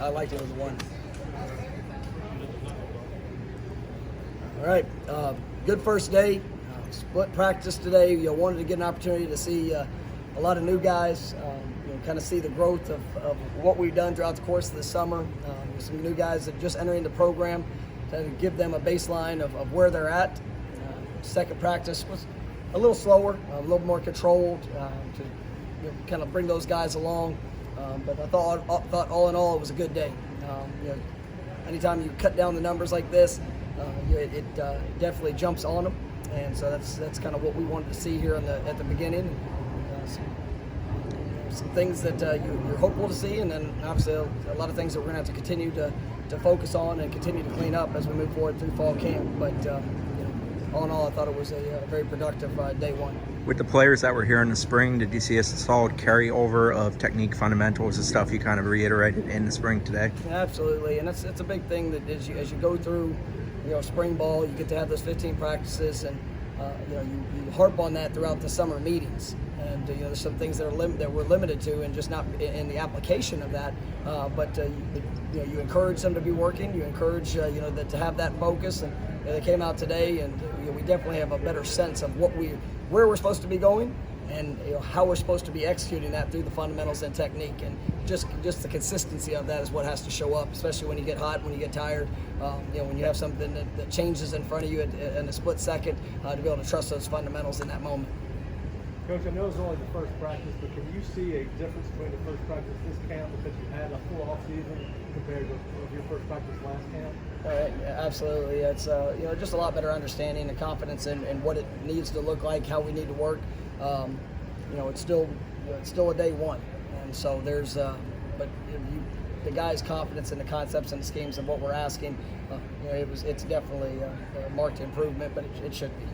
I liked it as a 1. All right, good first day. Split practice today. Wanted to get an opportunity to see a lot of new guys. Kind of see the growth of what we've done throughout the course of the summer. Some new guys that just entering the program to give them a baseline of where they're at. Second practice was a little slower, a little more controlled to kind of bring those guys along. But I thought all in all it was a good day. Anytime you cut down the numbers like this, it definitely jumps on them, and so that's kind of what we wanted to see here at the beginning. Some things that you're hopeful to see, and then obviously a lot of things that we're going to have to continue to focus on and continue to clean up as we move forward through fall camp. But all in all, I thought it was a very productive day 1. With the players that were here in the spring, did you see a solid carryover of technique fundamentals and stuff you kind of reiterated in the spring today? Absolutely, and it's a big thing that as you go through spring ball, you get to have those 15 practices, and you harp on that throughout the summer meetings. And there's some things that we're limited to, and just not in the application of that. But you encourage them to be working. You encourage that to have that focus. And they came out today, and we definitely have a better sense of where we're supposed to be going, and how we're supposed to be executing that through the fundamentals and technique. And just the consistency of that is what has to show up, especially when you get hot, when you get tired. When you have something that changes in front of you in a split second, to be able to trust those fundamentals in that moment. Coach, I know it's only the first practice, but can you see a difference between the first practice this camp, because you had a full off season, compared to your first practice last camp? Absolutely. It's just a lot better understanding and confidence in what it needs to look like, how we need to work. It's still a day 1, and so there's the guys' confidence in the concepts and the schemes of what we're asking. It's definitely a marked improvement, but it should be.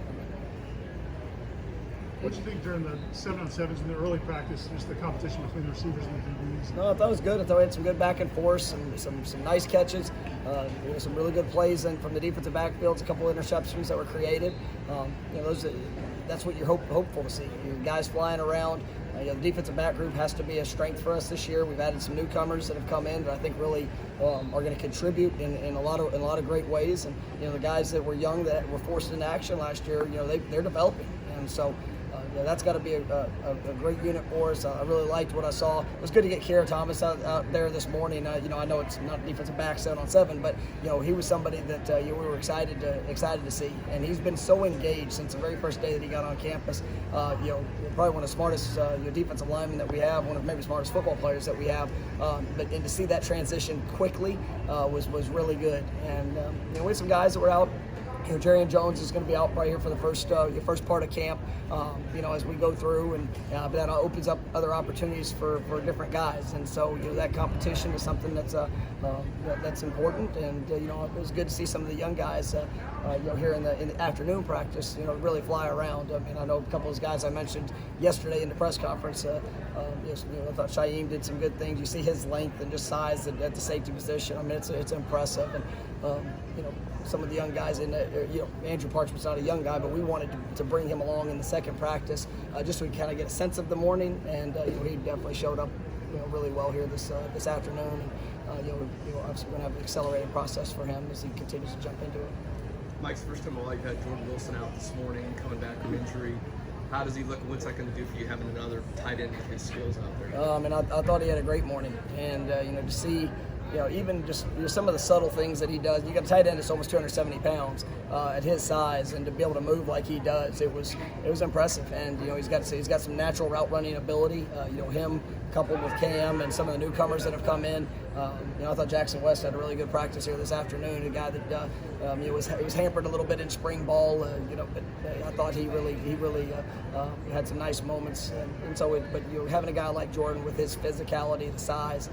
What did you think during the 7-on-7s in the early practice, just the competition between the receivers and the DBs? No, I thought it was good. I thought we had some good back and forth, some nice catches, some really good plays in from the defensive backfields, a couple of interceptions that were created. That's what you're hopeful to see. Guys flying around. The defensive back group has to be a strength for us this year. We've added some newcomers that have come in that I think really are going to contribute in a lot of great ways. And the guys that were young that were forced into action last year, they're developing, and so. That's got to be a great unit for us. I really liked what I saw. It was good to get Kara Thomas out there this morning. I know it's not defensive back 7-on-7, but he was somebody that we were excited to see, and he's been so engaged since the very first day that he got on campus. Probably one of the smartest defensive linemen that we have, one of maybe the smartest football players that we have. But to see that transition quickly was really good. And we had some guys that were out. Jerry Jones is going to be out right here for the first part of camp, as we go through, and but that opens up other opportunities for different guys, and so that competition is something that's important, and it was good to see some of the young guys here in the afternoon practice really fly around. I mean, I know a couple of those guys I mentioned yesterday in the press conference. I thought Shaim did some good things. You see his length and just size at the safety position. I mean, it's impressive, and some of the young guys in Andrew Parchment's not a young guy, but we wanted to bring him along in the second practice just so we kind of get a sense of the morning, and he definitely showed up really well here this afternoon, and obviously we're going to have an accelerated process for him as he continues to jump into it. Mike's first time all, you've had Jordan Wilson out this morning, coming back from injury. How does he look? What's that going to do for you having another tight end with his skills out there? I thought he had a great morning, and to see even just some of the subtle things that he does. You got a tight end that's almost 270 pounds at his size, and to be able to move like he does, it was impressive. And he's got some natural route running ability. Him coupled with Cam and some of the newcomers that have come in. I thought Jackson West had a really good practice here this afternoon. A guy that he was hampered a little bit in spring ball, but I thought he really had some nice moments. And so, having a guy like Jordan with his physicality, the size,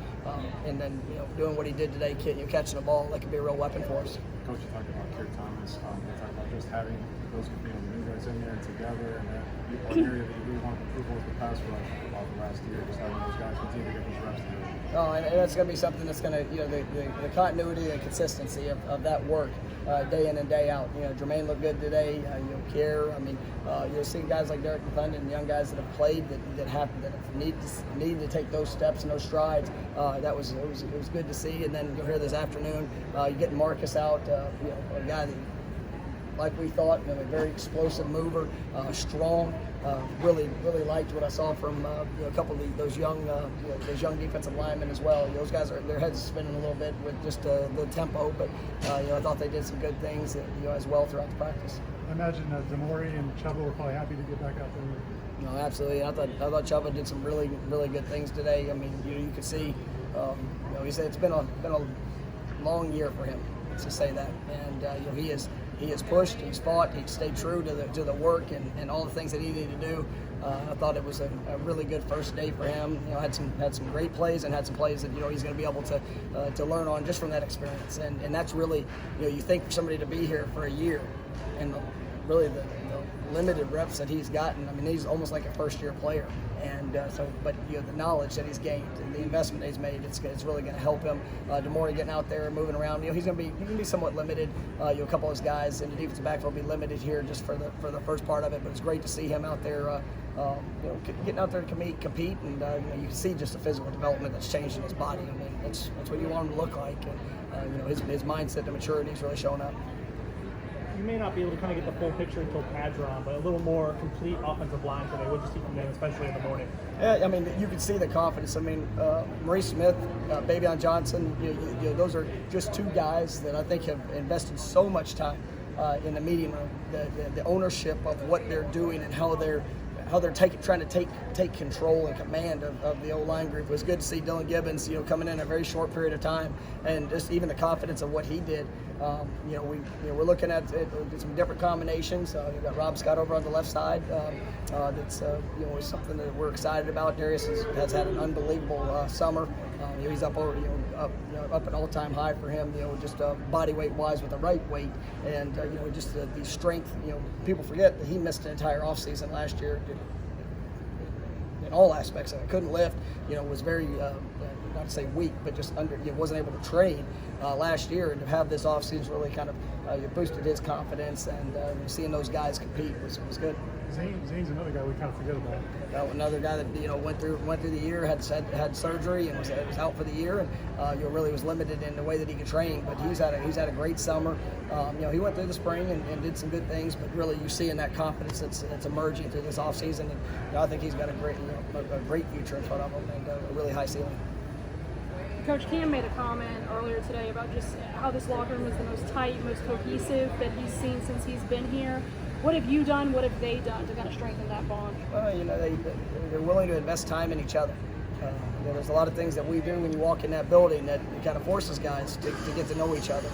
and then doing what he did today, catching a ball, that could be a real weapon for us. Coach, you talked about Kara Thomas. You talked about just having those new guys in there together, and an area that you really want to improve was the pass rush the last year. Just having those guys continue to get those reps together. And that's going to be something that's going to, the continuity and consistency of that work day in and day out. Jermaine looked good today. Kier. I mean, you're seeing guys like Derek McClendon, young guys that have played that have need to take those steps and those strides. It was good to see. And then you'll hear this afternoon, you're getting Marcus out, a guy that, like we thought, a very explosive mover, strong. Really liked what I saw from a couple of those young defensive linemen as well. Those guys their heads spinning a little bit with just the tempo, but I thought they did some good things as well throughout the practice. I imagine Demore and Chuba were probably happy to get back out there. No, absolutely. I thought Chuba did some really good things today. I mean, you could see, he said it's been a long year for him, to say that, and he has pushed, he's fought, he stayed true to the work and all the things that he needed to do. I thought it was a really good first day for him. Had some great plays and had some plays that he's going to be able to learn on just from that experience. And that's really, you think for somebody to be here for a year and really the limited reps that he's gotten. I mean, he's almost like a first-year player. And but the knowledge that he's gained and the investment that he's made, it's really going to help him. Demore getting out there and moving around, he's going to be somewhat limited. A couple of his guys in the defensive backfield will be limited here just for the first part of it. But it's great to see him out there, getting out there to compete, and you can see just the physical development that's changed in his body. I mean, that's what you want him to look like, and his mindset and maturity is really showing up. You may not be able to kind of get the full picture until pads are on, but a little more complete offensive line today. What did you see from them, especially in the morning? Yeah, I mean, you can see the confidence. I mean, Maurice Smith, Bavion Johnson, those are just two guys that I think have invested so much time in the meeting room, the ownership of what they're doing and how they're trying to take control and command of the O-line group. It was good to see Dylan Gibbons, coming in a very short period of time, and just even the confidence of what he did. We're looking at some different combinations. You've got Rob Scott over on the left side. That's is something that we're excited about. Darius has had an unbelievable summer. He's up over up an all-time high for him. Just body weight wise with the right weight, and just the strength. People forget that he missed an entire offseason last year in all aspects of it. Couldn't lift. Was very not to say weak, but just wasn't able to train last year, and to have this offseason really kind of boosted his confidence, and seeing those guys compete was good. Zane's another guy we kind of forget about. Another guy that went through the year, had surgery, and was out for the year, and really was limited in the way that he could train. But he's had a great summer. He went through the spring and did some good things, but really you see in that confidence that's emerging through this offseason, and I think he's got a great future in front of him, and a really high ceiling. Coach Cam made a comment earlier today about just how this locker room is the most tight, most cohesive that he's seen since he's been here. What have you done? What have they done to kind of strengthen that bond? They're willing to invest time in each other. There's a lot of things that we do when you walk in that building that kind of forces guys to get to know each other.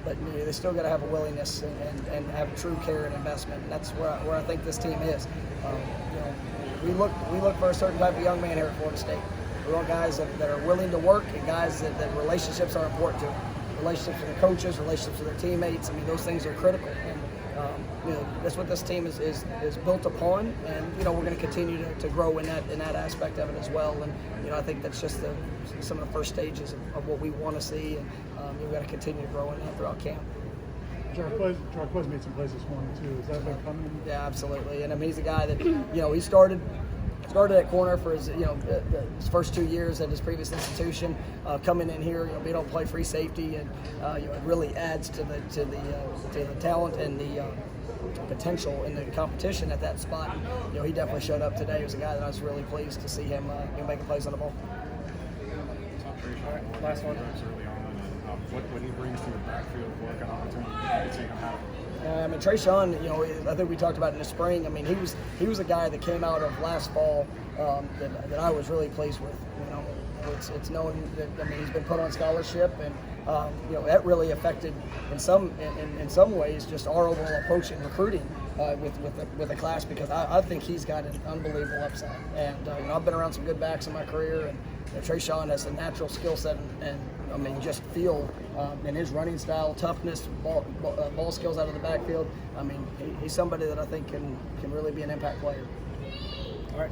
But they still got to have a willingness and have a true care and investment. And that's where I think this team is. We look for a certain type of young man here at Florida State. We want guys that are willing to work, and guys that relationships are important to them. Relationships with their coaches, relationships with their teammates. I mean, those things are critical. And that's what this team is built upon, and we're going to continue to grow in that aspect of it as well. And I think that's just some of the first stages of what we want to see, and we've got to continue to grow in that throughout camp. Jarquez made some plays this morning too. Is that been coming? Yeah, absolutely. And I mean, he's a guy that he started at corner for his his first 2 years at his previous institution. Coming in here, being able to play free safety, and it really adds to the talent and the potential in the competition at that spot. He definitely showed up today. He was a guy that I was really pleased to see him making plays on the ball. Last one. Early on, and what he brings to the backfield, what kind of opportunity you see him have. I mean, Trayshawn, I think we talked about in the spring. I mean, he was a guy that came out of last fall that I was really pleased with. It's known that he's been put on scholarship, and that really affected in some ways just our overall approach in recruiting with the class, because I think he's got an unbelievable upside. And I've been around some good backs in my career, and Trayshawn has a natural skill set and I mean, just feel in his running style, toughness, ball skills out of the backfield. I mean, he's somebody that I think can really be an impact player. All right.